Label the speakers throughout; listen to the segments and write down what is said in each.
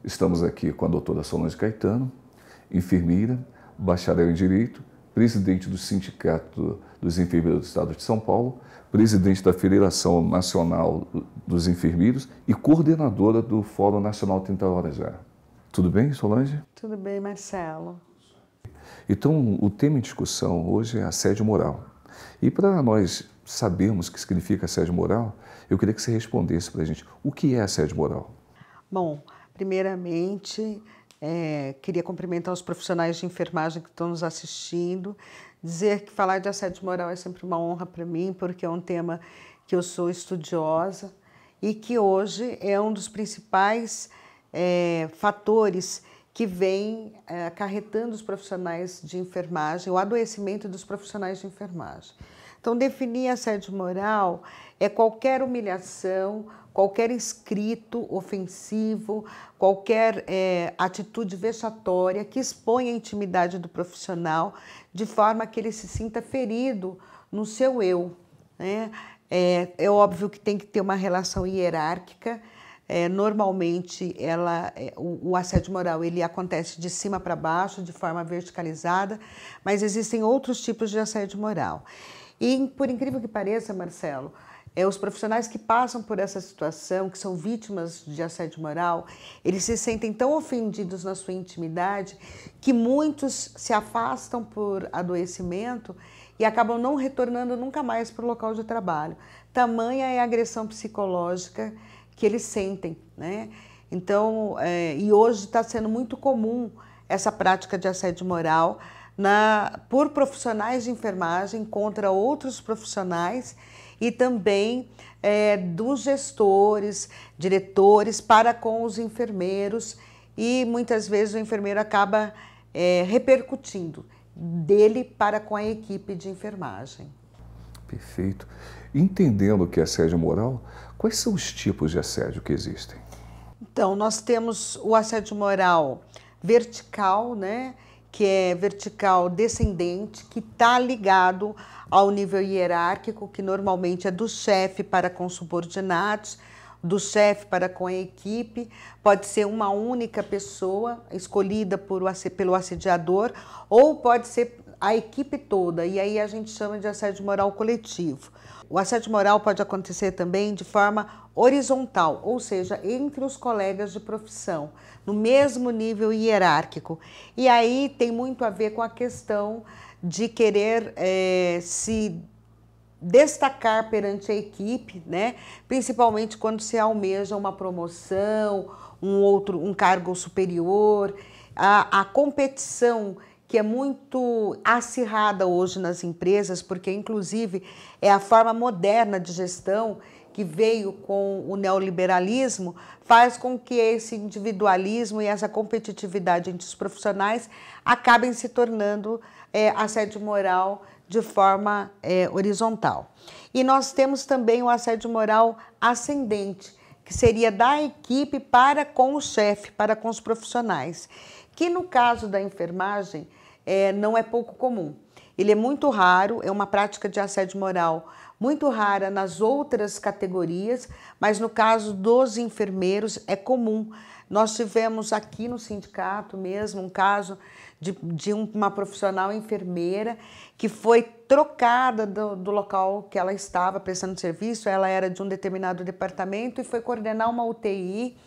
Speaker 1: Estamos aqui com a doutora Solange Caetano, enfermeira, bacharel em Direito, presidente do Sindicato dos Enfermeiros do Estado de São Paulo, presidente da Federação Nacional dos Enfermeiros e coordenadora do Fórum Nacional 30 Horas Já. Tudo bem, Solange?
Speaker 2: Tudo bem, Marcelo.
Speaker 1: Então, o tema em discussão hoje é assédio moral. E para nós sabermos o que significa assédio moral, eu queria que você respondesse para a gente o que é assédio moral.
Speaker 2: Bom, primeiramente, queria cumprimentar os profissionais de enfermagem que estão nos assistindo, dizer que falar de assédio moral é sempre uma honra para mim, porque é um tema que eu sou estudiosa e que hoje é um dos principais fatores que vem acarretando os profissionais de enfermagem, o adoecimento dos profissionais de enfermagem. Então, definir assédio moral é qualquer humilhação, qualquer escrito ofensivo, qualquer atitude vexatória que expõe a intimidade do profissional de forma que ele se sinta ferido no seu eu, né? É óbvio que tem que ter uma relação hierárquica. Normalmente, o assédio moral ele acontece de cima para baixo, de forma verticalizada, mas existem outros tipos de assédio moral. E, por incrível que pareça, Marcelo, os profissionais que passam por essa situação, que são vítimas de assédio moral, eles se sentem tão ofendidos na sua intimidade que muitos se afastam por adoecimento e acabam não retornando nunca mais para o local de trabalho. Tamanha é a agressão psicológica que eles sentem, né? Então, e hoje está sendo muito comum essa prática de assédio moral por profissionais de enfermagem contra outros profissionais e também dos gestores, diretores para com os enfermeiros, e muitas vezes o enfermeiro acaba repercutindo dele para com a equipe de enfermagem.
Speaker 1: Perfeito. Entendendo o que é assédio moral, quais são os tipos de assédio que existem?
Speaker 2: Então, nós temos o assédio moral vertical, né? Que é vertical descendente, que está ligado ao nível hierárquico, que normalmente é do chefe para com subordinados, do chefe para com a equipe, pode ser uma única pessoa escolhida pelo assediador, ou pode ser a equipe toda, e aí a gente chama de assédio moral coletivo. O assédio moral pode acontecer também de forma horizontal, ou seja, entre os colegas de profissão, no mesmo nível hierárquico. E aí tem muito a ver com a questão de querer se destacar perante a equipe, né? Principalmente quando se almeja uma promoção, um cargo superior. A competição que é muito acirrada hoje nas empresas, porque inclusive é a forma moderna de gestão que veio com o neoliberalismo, faz com que esse individualismo e essa competitividade entre os profissionais acabem se tornando assédio moral de forma horizontal. E nós temos também o assédio moral ascendente, que seria da equipe para com o chefe, para com os profissionais, que no caso da enfermagem não é pouco comum. Ele é muito raro, é uma prática de assédio moral muito rara nas outras categorias, mas no caso dos enfermeiros é comum. Nós tivemos aqui no sindicato mesmo um caso de uma profissional enfermeira que foi trocada do local que ela estava prestando serviço. Ela era de um determinado departamento e foi coordenar uma UTI,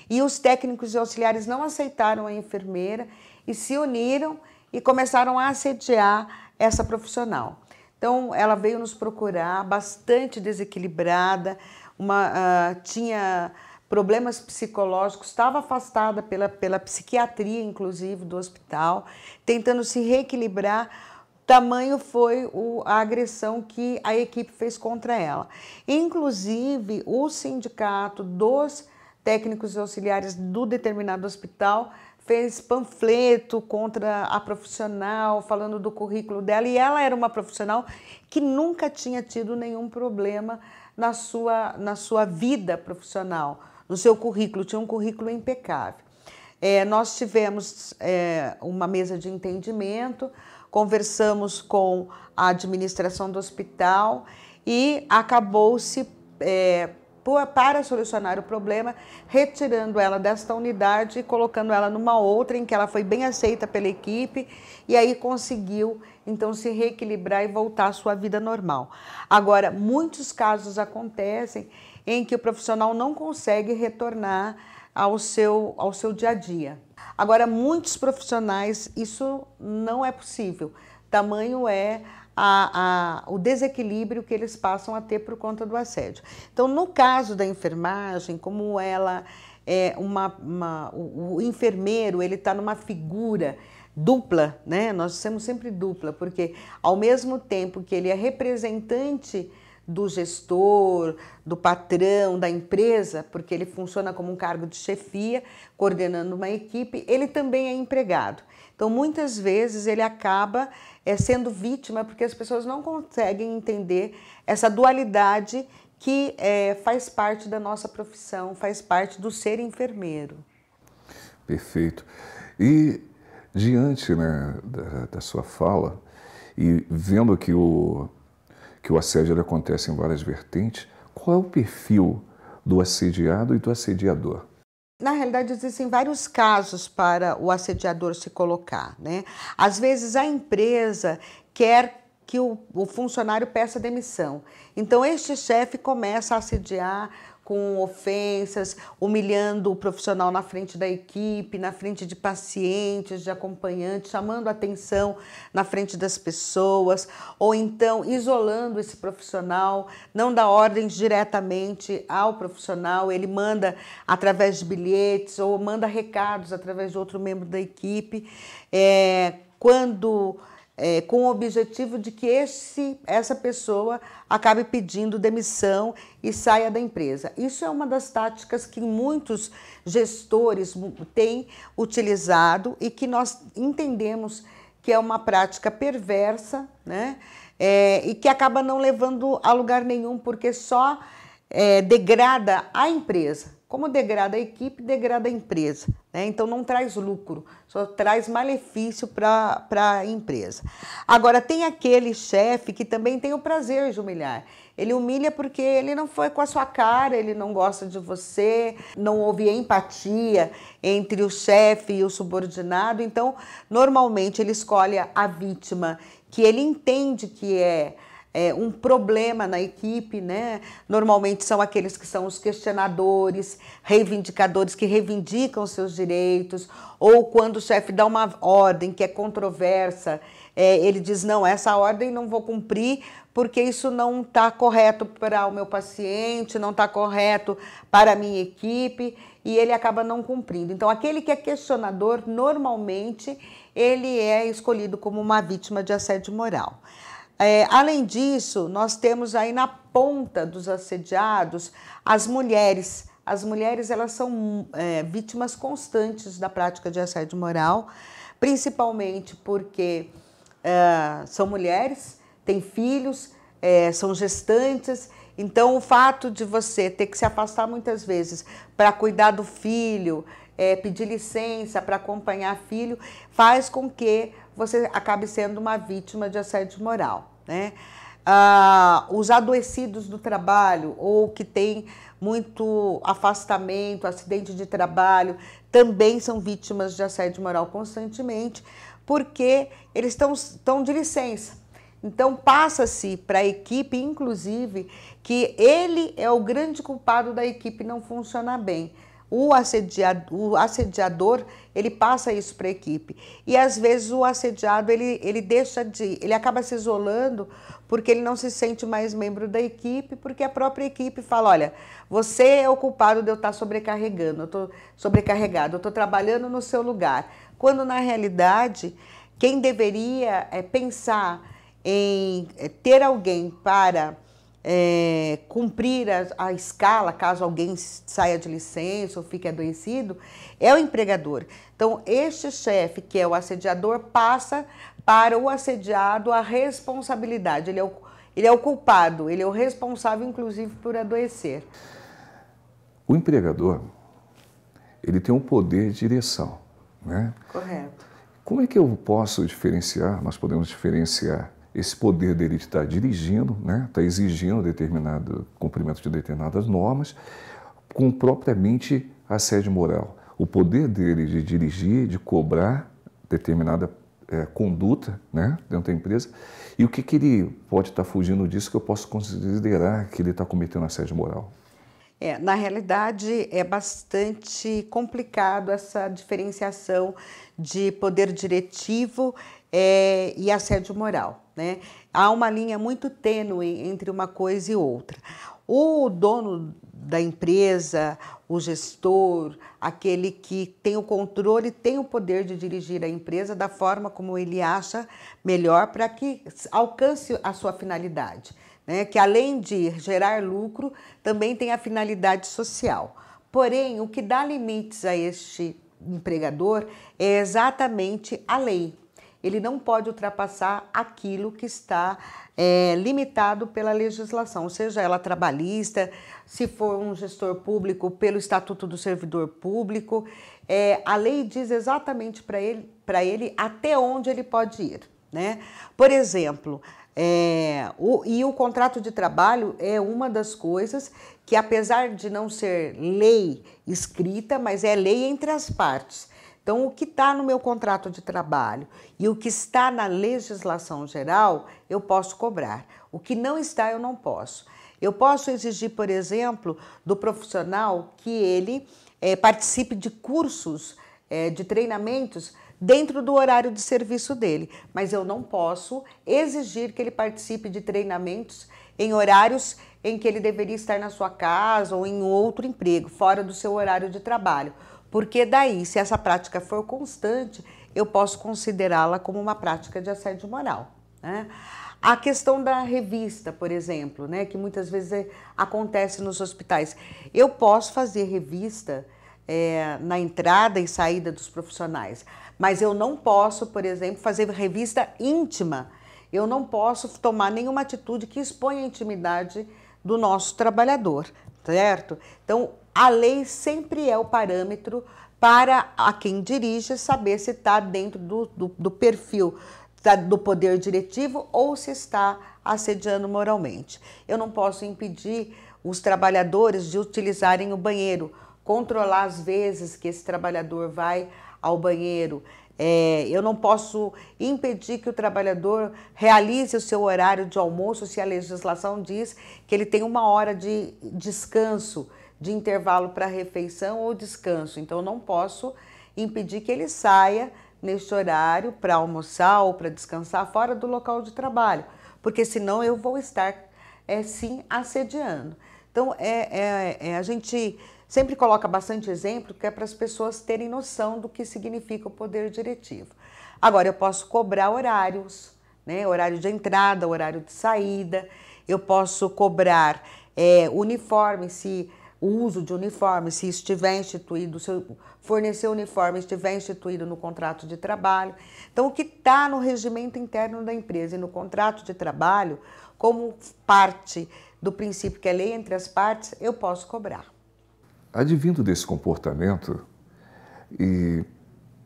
Speaker 2: e os técnicos e auxiliares não aceitaram a enfermeira e se uniram e começaram a assediar essa profissional. Então, ela veio nos procurar bastante desequilibrada, tinha problemas psicológicos, estava afastada pela psiquiatria, inclusive, do hospital, tentando se reequilibrar. Tamanho foi a agressão que a equipe fez contra ela. Inclusive, o sindicato dos técnicos e auxiliares do determinado hospital fez panfleto contra a profissional, falando do currículo dela, e ela era uma profissional que nunca tinha tido nenhum problema na sua vida profissional, no seu currículo, tinha um currículo impecável. Nós tivemos uma mesa de entendimento, conversamos com a administração do hospital e acabou-se para solucionar o problema, retirando ela desta unidade e colocando ela numa outra em que ela foi bem aceita pela equipe e aí conseguiu então se reequilibrar e voltar à sua vida normal. Agora, muitos casos acontecem em que o profissional não consegue retornar ao seu dia a dia. Agora, muitos profissionais, isso não é possível. Tamanho é o desequilíbrio que eles passam a ter por conta do assédio. Então, no caso da enfermagem, como ela é o enfermeiro, ele está numa figura dupla, né? Nós temos sempre dupla, porque ao mesmo tempo que ele é representante do gestor, do patrão, da empresa, porque ele funciona como um cargo de chefia, coordenando uma equipe, ele também é empregado. Então, muitas vezes, ele acaba sendo vítima, porque as pessoas não conseguem entender essa dualidade que faz parte da nossa profissão, faz parte do ser enfermeiro.
Speaker 1: Perfeito. E diante, né, da sua fala, e vendo que o assédio acontece em várias vertentes, qual é o perfil do assediado e do assediador?
Speaker 2: Na realidade, existem vários casos para o assediador se colocar, né? Às vezes, a empresa quer que o funcionário peça demissão. Então, este chefe começa a assediar com ofensas, humilhando o profissional na frente da equipe, na frente de pacientes, de acompanhantes, chamando a atenção na frente das pessoas, ou então isolando esse profissional, não dá ordens diretamente ao profissional, ele manda através de bilhetes ou manda recados através de outro membro da equipe, com o objetivo de que essa pessoa acabe pedindo demissão e saia da empresa. Isso é uma das táticas que muitos gestores têm utilizado e que nós entendemos que é uma prática perversa, né? E que acaba não levando a lugar nenhum, porque só degrada a empresa. Como degrada a equipe, degrada a empresa, né? Então não traz lucro, só traz malefício para a empresa. Agora, tem aquele chefe que também tem o prazer de humilhar. Ele humilha porque ele não foi com a sua cara, ele não gosta de você, não houve empatia entre o chefe e o subordinado. Então, normalmente, ele escolhe a vítima que ele entende que é um problema na equipe, né? Normalmente são aqueles que são os questionadores, reivindicadores que reivindicam seus direitos, ou quando o chefe dá uma ordem que é controversa, ele diz, não, essa ordem não vou cumprir porque isso não está correto para o meu paciente, não está correto para a minha equipe, e ele acaba não cumprindo. Então, aquele que é questionador, normalmente, ele é escolhido como uma vítima de assédio moral. Além disso, nós temos aí na ponta dos assediados as mulheres. As mulheres, elas são vítimas constantes da prática de assédio moral, principalmente porque são mulheres, têm filhos, são gestantes. Então, o fato de você ter que se afastar muitas vezes para cuidar do filho, pedir licença para acompanhar filho, faz com que você acabe sendo uma vítima de assédio moral, né? Os adoecidos do trabalho ou que têm muito afastamento, acidente de trabalho, também são vítimas de assédio moral constantemente, porque eles estão de licença. Então, passa-se para a equipe, inclusive, que ele é o grande culpado da equipe não funcionar bem. O assediador, ele passa isso para a equipe. E, às vezes, o assediado, ele acaba se isolando porque ele não se sente mais membro da equipe, porque a própria equipe fala, olha, você é o culpado de eu estar sobrecarregando, eu estou sobrecarregado, eu estou trabalhando no seu lugar. Quando, na realidade, quem deveria pensar em ter alguém para cumprir a escala, caso alguém saia de licença ou fique adoecido, é o empregador. Então, este chefe, que é o assediador, passa para o assediado a responsabilidade. Ele é o culpado, ele é o responsável, inclusive, por adoecer.
Speaker 1: O empregador, ele tem um poder de direção, né?
Speaker 2: Correto.
Speaker 1: Como é que eu posso diferenciar, nós podemos diferenciar esse poder dele de estar dirigindo, né, está exigindo determinado cumprimento de determinadas normas, com propriamente assédio moral. O poder dele de dirigir, de cobrar determinada conduta, né, dentro da empresa, e o que ele pode estar fugindo disso que eu posso considerar que ele está cometendo assédio moral.
Speaker 2: Na realidade, é bastante complicado essa diferenciação de poder diretivo e assédio moral, né? Há uma linha muito tênue entre uma coisa e outra. O dono da empresa, o gestor, aquele que tem o controle, tem o poder de dirigir a empresa da forma como ele acha melhor para que alcance a sua finalidade, né? Que além de gerar lucro, também tem a finalidade social. Porém, o que dá limites a este empregador é exatamente a lei. Ele não pode ultrapassar aquilo que está limitado pela legislação, seja ela trabalhista, se for um gestor público, pelo Estatuto do Servidor Público. A lei diz exatamente para ele até onde ele pode ir, né? Por exemplo, o contrato de trabalho é uma das coisas que, apesar de não ser lei escrita, mas é lei entre as partes. Então, o que está no meu contrato de trabalho e o que está na legislação geral, eu posso cobrar. O que não está, eu não posso. Eu posso exigir, por exemplo, do profissional que ele participe de cursos, de treinamentos dentro do horário de serviço dele, mas eu não posso exigir que ele participe de treinamentos em horários em que ele deveria estar na sua casa ou em outro emprego, fora do seu horário de trabalho. Porque daí, se essa prática for constante, eu posso considerá-la como uma prática de assédio moral, né? A questão da revista, por exemplo, né, que muitas vezes acontece nos hospitais. Eu posso fazer revista na entrada e saída dos profissionais, mas eu não posso, por exemplo, fazer revista íntima. Eu não posso tomar nenhuma atitude que exponha a intimidade do nosso trabalhador, certo? Então, a lei sempre é o parâmetro para a quem dirige saber se está dentro do perfil do poder diretivo ou se está assediando moralmente. Eu não posso impedir os trabalhadores de utilizarem o banheiro, controlar as vezes que esse trabalhador vai ao banheiro. Eu não posso impedir que o trabalhador realize o seu horário de almoço se a legislação diz que ele tem 1 hora de descanso, de intervalo para refeição ou descanso. Então, eu não posso impedir que ele saia neste horário para almoçar ou para descansar fora do local de trabalho, porque senão eu vou estar, sim, assediando. Então, a gente sempre coloca bastante exemplo, que é para as pessoas terem noção do que significa o poder diretivo. Agora, eu posso cobrar horários, né? Horário de entrada, horário de saída. Eu posso cobrar uniforme, se o uso de uniforme, se estiver instituído, se fornecer uniforme estiver instituído no contrato de trabalho. Então, o que está no regimento interno da empresa e no contrato de trabalho, como parte do princípio que é lei entre as partes, eu posso cobrar.
Speaker 1: Advindo desse comportamento,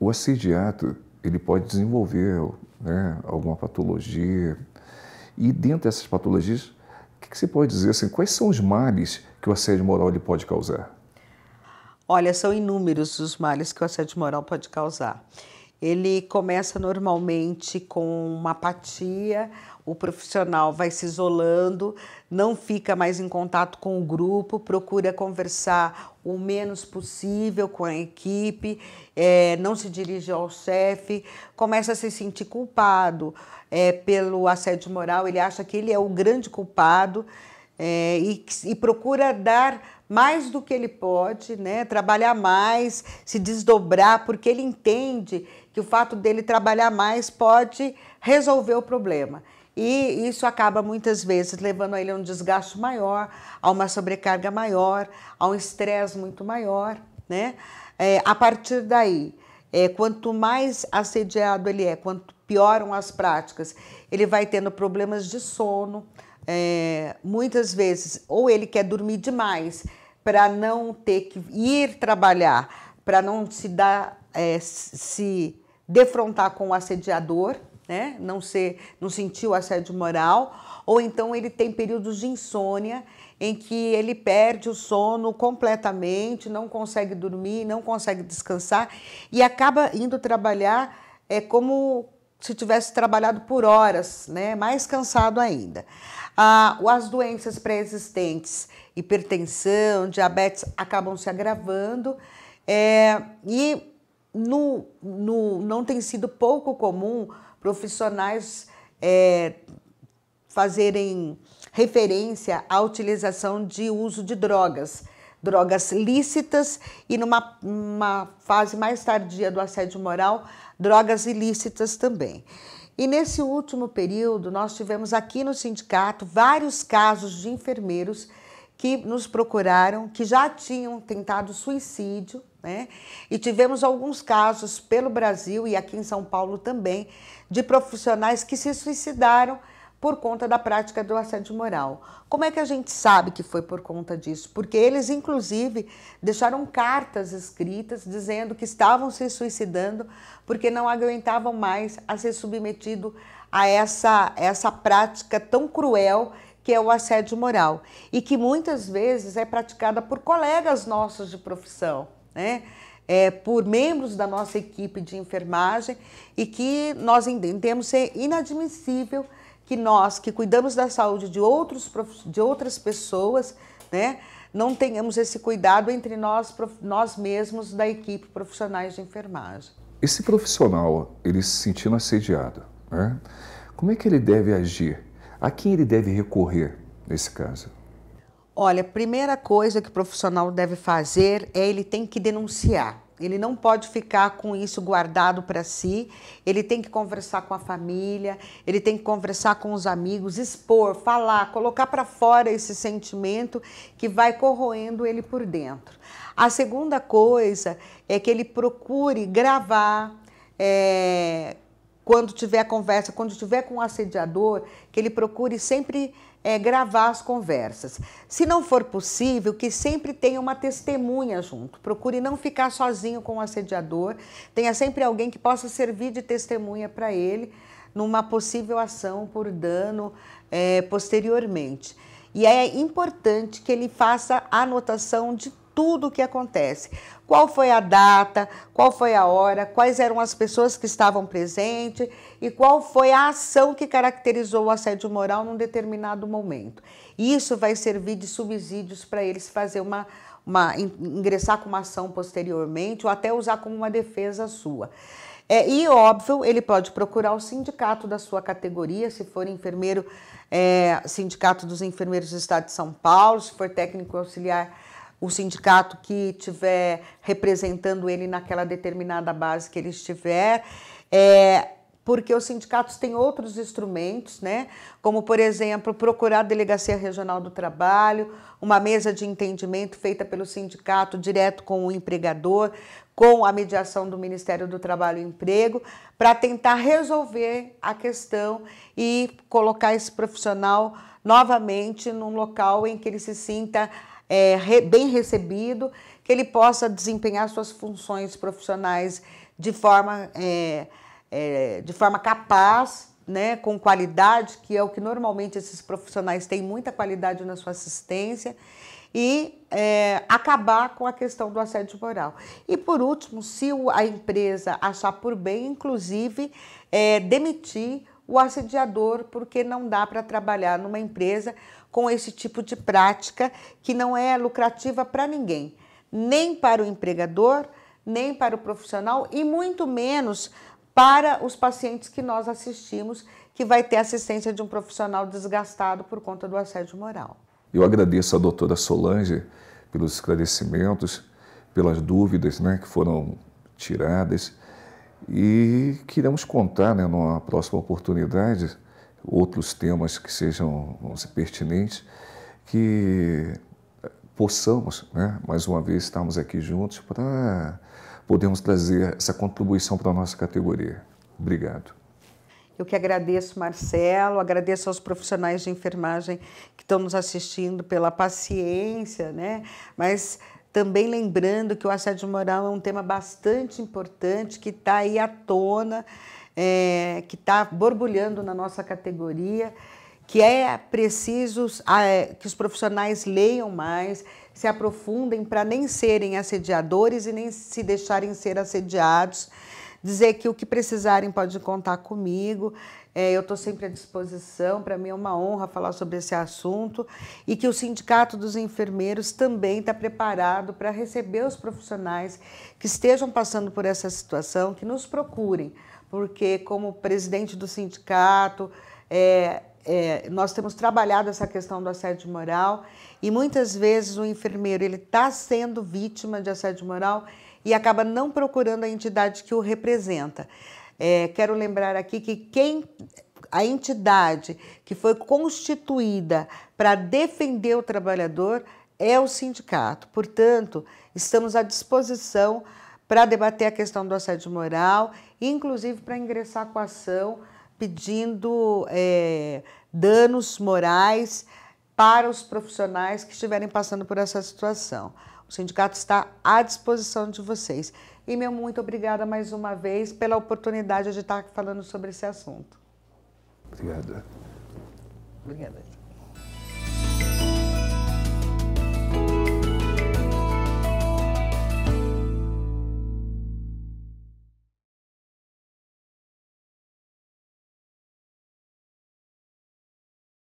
Speaker 1: o assediado ele pode desenvolver, né, alguma patologia. E dentro dessas patologias, o que você pode dizer assim, quais são os males que o assédio moral ele pode causar?
Speaker 2: Olha, são inúmeros os males que o assédio moral pode causar. Ele começa normalmente com uma apatia, o profissional vai se isolando, não fica mais em contato com o grupo, procura conversar o menos possível com a equipe, não se dirige ao chefe, começa a se sentir culpado pelo assédio moral, ele acha que ele é o grande culpado e procura dar mais do que ele pode, né? Trabalhar mais, se desdobrar, porque ele entende que o fato dele trabalhar mais pode resolver o problema. E isso acaba muitas vezes levando ele a um desgaste maior, a uma sobrecarga maior, a um estresse muito maior, né? A partir daí, quanto mais assediado ele quanto pioram as práticas, ele vai tendo problemas de sono. Muitas vezes, ou ele quer dormir demais para não ter que ir trabalhar, para não se defrontar com o assediador, né? Não sentir o assédio moral, ou então ele tem períodos de insônia em que ele perde o sono completamente, não consegue dormir, não consegue descansar e acaba indo trabalhar como se tivesse trabalhado por horas, né? Mais cansado ainda. As doenças pré-existentes, hipertensão, diabetes, acabam se agravando e não tem sido pouco comum profissionais fazerem referência à utilização de uso de drogas lícitas e numa fase mais tardia do assédio moral, drogas ilícitas também. E nesse último período, nós tivemos aqui no sindicato vários casos de enfermeiros que nos procuraram, que já tinham tentado suicídio, né? E tivemos alguns casos pelo Brasil e aqui em São Paulo também, de profissionais que se suicidaram por conta da prática do assédio moral. Como é que a gente sabe que foi por conta disso? Porque eles, inclusive, deixaram cartas escritas dizendo que estavam se suicidando porque não aguentavam mais a ser submetido a essa prática tão cruel que é o assédio moral e que muitas vezes é praticada por colegas nossos de profissão, né? Por membros da nossa equipe de enfermagem e que nós entendemos ser inadmissível que nós, que cuidamos da saúde de outras pessoas, né, não tenhamos esse cuidado entre nós mesmos da equipe profissionais de enfermagem.
Speaker 1: Esse profissional, ele se sentindo assediado, né? Como é que ele deve agir? A quem ele deve recorrer nesse caso?
Speaker 2: Olha, a primeira coisa que o profissional deve fazer ele tem que denunciar. Ele não pode ficar com isso guardado para si, ele tem que conversar com a família, ele tem que conversar com os amigos, expor, falar, colocar para fora esse sentimento que vai corroendo ele por dentro. A segunda coisa é que ele procure gravar, quando tiver conversa, quando estiver com o assediador, que ele procure sempre gravar as conversas. Se não for possível, que sempre tenha uma testemunha junto. Procure não ficar sozinho com o assediador. Tenha sempre alguém que possa servir de testemunha para ele numa possível ação por dano posteriormente. E é importante que ele faça a anotação de tudo o que acontece. Qual foi a data, qual foi a hora, quais eram as pessoas que estavam presentes e qual foi a ação que caracterizou o assédio moral num determinado momento. Isso vai servir de subsídios para eles fazer ingressar com uma ação posteriormente ou até usar como uma defesa sua. E, óbvio, ele pode procurar o sindicato da sua categoria, se for enfermeiro, Sindicato dos Enfermeiros do Estado de São Paulo, se for técnico auxiliar, o sindicato que estiver representando ele naquela determinada base que ele estiver, porque os sindicatos têm outros instrumentos, né? Como, por exemplo, procurar a Delegacia Regional do Trabalho, uma mesa de entendimento feita pelo sindicato direto com o empregador, com a mediação do Ministério do Trabalho e Emprego, para tentar resolver a questão e colocar esse profissional novamente num local em que ele se sinta bem recebido, que ele possa desempenhar suas funções profissionais de forma capaz, né, com qualidade, que é o que normalmente esses profissionais têm muita qualidade na sua assistência, e acabar com a questão do assédio moral. E, por último, se a empresa achar por bem, inclusive, demitir o assediador, porque não dá para trabalhar numa empresa com esse tipo de prática que não é lucrativa para ninguém, nem para o empregador, nem para o profissional e muito menos para os pacientes que nós assistimos, que vai ter assistência de um profissional desgastado por conta do assédio moral.
Speaker 1: Eu agradeço à doutora Solange pelos esclarecimentos, pelas dúvidas, né, que foram tiradas e queremos contar, né, numa próxima oportunidade, outros temas que sejam pertinentes, que possamos, né, mais uma vez, estarmos aqui juntos para podermos trazer essa contribuição para a nossa categoria. Obrigado.
Speaker 2: Eu que agradeço, Marcelo, agradeço aos profissionais de enfermagem que estão nos assistindo pela paciência, né? Mas também lembrando que o assédio moral é um tema bastante importante, que está aí à tona, que está borbulhando na nossa categoria, que é preciso que os profissionais leiam mais, se aprofundem para nem serem assediadores e nem se deixarem ser assediados. Dizer que o que precisarem pode contar comigo, eu estou sempre à disposição, para mim é uma honra falar sobre esse assunto, e que o Sindicato dos Enfermeiros também está preparado para receber os profissionais que estejam passando por essa situação, que nos procurem, porque como presidente do sindicato, nós temos trabalhado essa questão do assédio moral e muitas vezes o enfermeiro está sendo vítima de assédio moral e acaba não procurando a entidade que o representa. Quero lembrar aqui que a entidade que foi constituída para defender o trabalhador é o sindicato. Portanto, estamos à disposição para debater a questão do assédio moral, inclusive para ingressar com a ação pedindo danos morais para os profissionais que estiverem passando por essa situação. O sindicato está à disposição de vocês. E meu muito obrigada mais uma vez pela oportunidade de estar falando sobre esse assunto.
Speaker 1: Obrigada.
Speaker 2: Obrigada.